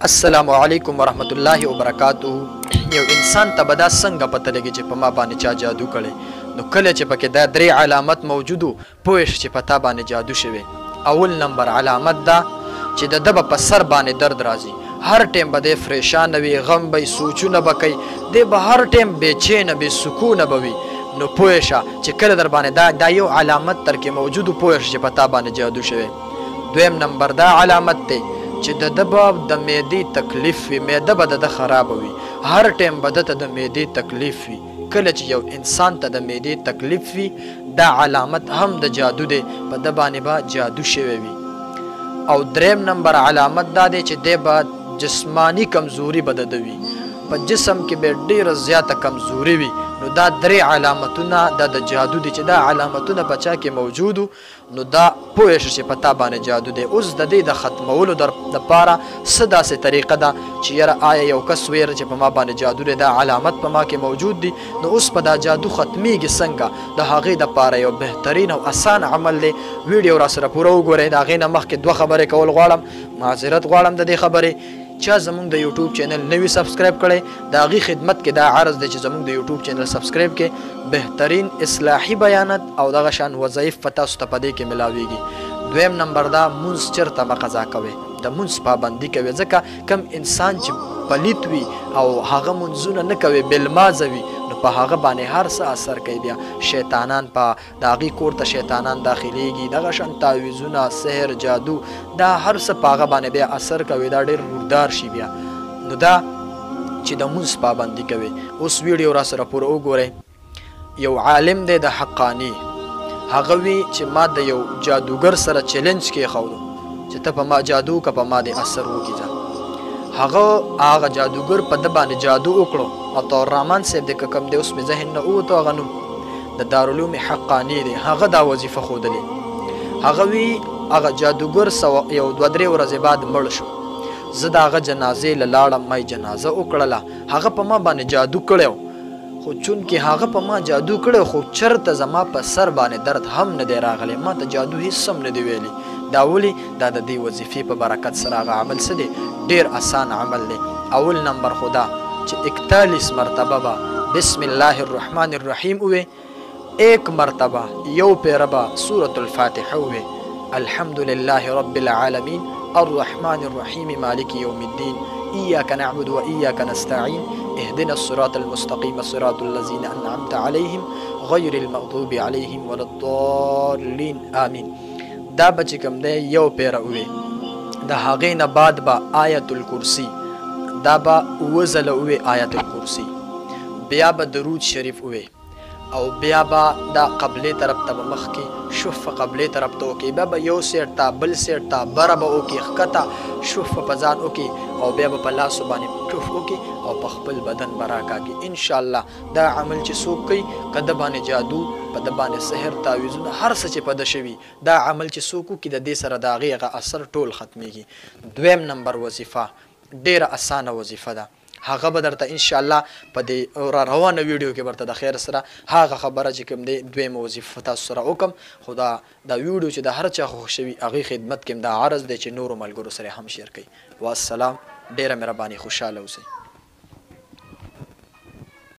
السلام علیکم ورحمت الله وبرکاتو. یو انسان ته به دا څنګه پته لګي چې په ما باندې چا جادو کړی؟ نو کله چې پکې دا درې علامت موجودو پوه شي چې په تا باندې جادو شوی. اول نمبر علامت دا چې د ده به په سر باندې درد راځي، هر ټیم به دی فریشانه وي، غم به سوچونه به کوي، دی به هر ټیم بېچینه بې سکونه به وي. نو پوه شه چې کله در باندې دا یو علامت تر کې موجودو پوه شه چې په تا باندې جادو شوی. دویم نمبر دا علامت دی چې د ده به د معدې تکلیف وي، معده به د ده خرابه وي، هر ټیم به ده ته د معدې تکلیف وي. کله چې یو انسان ته د معدې تکلیف وي دا علامت هم د جادو دی، په ده باندې به جادو شوی وي. او دریم نمبر علامت دا دی چې دی به جسمانی کمزوري به د ده وي، په جسم کې به ډېره زیاته کمزوري وي. نو دا درې علامتونه دا د جادو دي چې دا علامتونه په چا کې موجودو نو دا پوه شه چې په تا باندې جادو دی. اوس د دې د ختمولو دپاره څه داسې طریقه ده چې یاره آیا یو کس ویره چې په ما باندې جادو دی، دا علامت په ما کې موجود دي، نو اوس په دا جادو ختمیږي څنګه؟ د هغې دپاره یو بهترین او اسان عمل دی. ویډیو را سره پوره وګورئ. د هغې نه مخکې دوه خبرې کول غواړم، معذرت غواړم د دې خبرې. چا زمونږ د یوټیوب چینل نوی سبسکرایب کړی د هغې خدمت کې دا عرض دی چې زمونږ د یوټیوب چینل سبسکرایب کې بهترین اصلاحي بیانات او دغه شان وظایف په تاسو ته په دې کې ملاویږي. دویم نمبر دا مونځ چېرته به قضا کوئ، د مونځ پابندي کوي، ځکه کم انسان چې پلیت وي او هغه مونځونه نه کوي بېلمازه وي نو په هغه باندې هر څه اثر کوي. بیا شیطانان په د هغې کور ته شیطانان داخلیږي، دغه شان تعویضونه، سحر، جادو، دا هر څه په هغه باندې بیا اثر کوي، دا ډېر روردار شي. بیا نو دا چې د مونځ پابندي کوي. اوس ویډیو را سره پوره وګورئ. یو عالم دی د حقانی، هغه وی چې ما د یو جادوګر سره چیلنج کېښودو چې ته په ما جادو که په ما دې اثر وکړي. هغه جادوګر په ده باندې جادو وکړو. عطاء الرحمن صاحب دی که کوم دی اوس مې ذهن نه ووتو هغه نوم، د دارالعلوم حقانی دی، هغه دا وظیفه ښودلې. هغه وی هغه جادوګر یو دوه درې ورځې بعد مړ شو. زه د هغه جنازې له لاړم، ما یې جنازه وکړله. هغه په ما باندې جادو کړی خو چونکې هغه په ما جادو کړی خو چرته زما په سر باندې درد هم نه دی راغلی، ما ته جادو هېڅ هم نه دی ویلی. دا ولې؟ دا د دې وظیفې په برکت سره هغه عمل څه دی؟ ډېر اسان عمل دی. اول نمبر خو دا چې 41 مرتبه به بسم الله الرحمن الرحیم ووې، 1 مرتبه یو پیره به سورة الفاتحه ووې، الحمد لله رب العالمین الرحمن الرحیم مالک یوم الدین إياك نعبد وإياك نستعين اهدنا الصراط المستقيم صراط الذين أنعمت عليهم غير المغضوب عليهم ولا الضالين آمين. دا به چې کوم دی یو پیره ووې. د هغې نه بعد به آیت الکرسي، دا به 7 ځله ووې آیت الکرسي. بیا به درود شریف ووې او بیا به دا قبلې طرف ته به مخکې شف قبلې طرف ته وکړي، بیا به یو سیټ ته بل سیټ ته بره به وکړي، ښکته شف په ځان وکړي او بیا به په لاسو باندې ټوف وکړي او په خپل بدن به راکاږي. انشاءالله دا عمل چې څوک کوي که ده باندې جادو، په ده باندې سحر، تعویضونه، هر څه چې په ده شوي، دا عمل چې څوک وکړي د دې سره د هغې هغه اثر ټول ختمیږي. دویم نمبر وظیفه ډېره اسانه وظیفه ده، هغه به درته انشاءالله په دې را روانه ویډیو کې برته د خیر سره هغه خبره چې کوم دی دویمه وظیفه تاسو سره وکړم. خو دا ویډیو چې د هر چا خوښ شوي هغې خدمت کې دا عرض دی چې نورو ملګرو سره هم شیر کړئ. والسلام، ډېره مهرباني، خوشحاله اوسئ.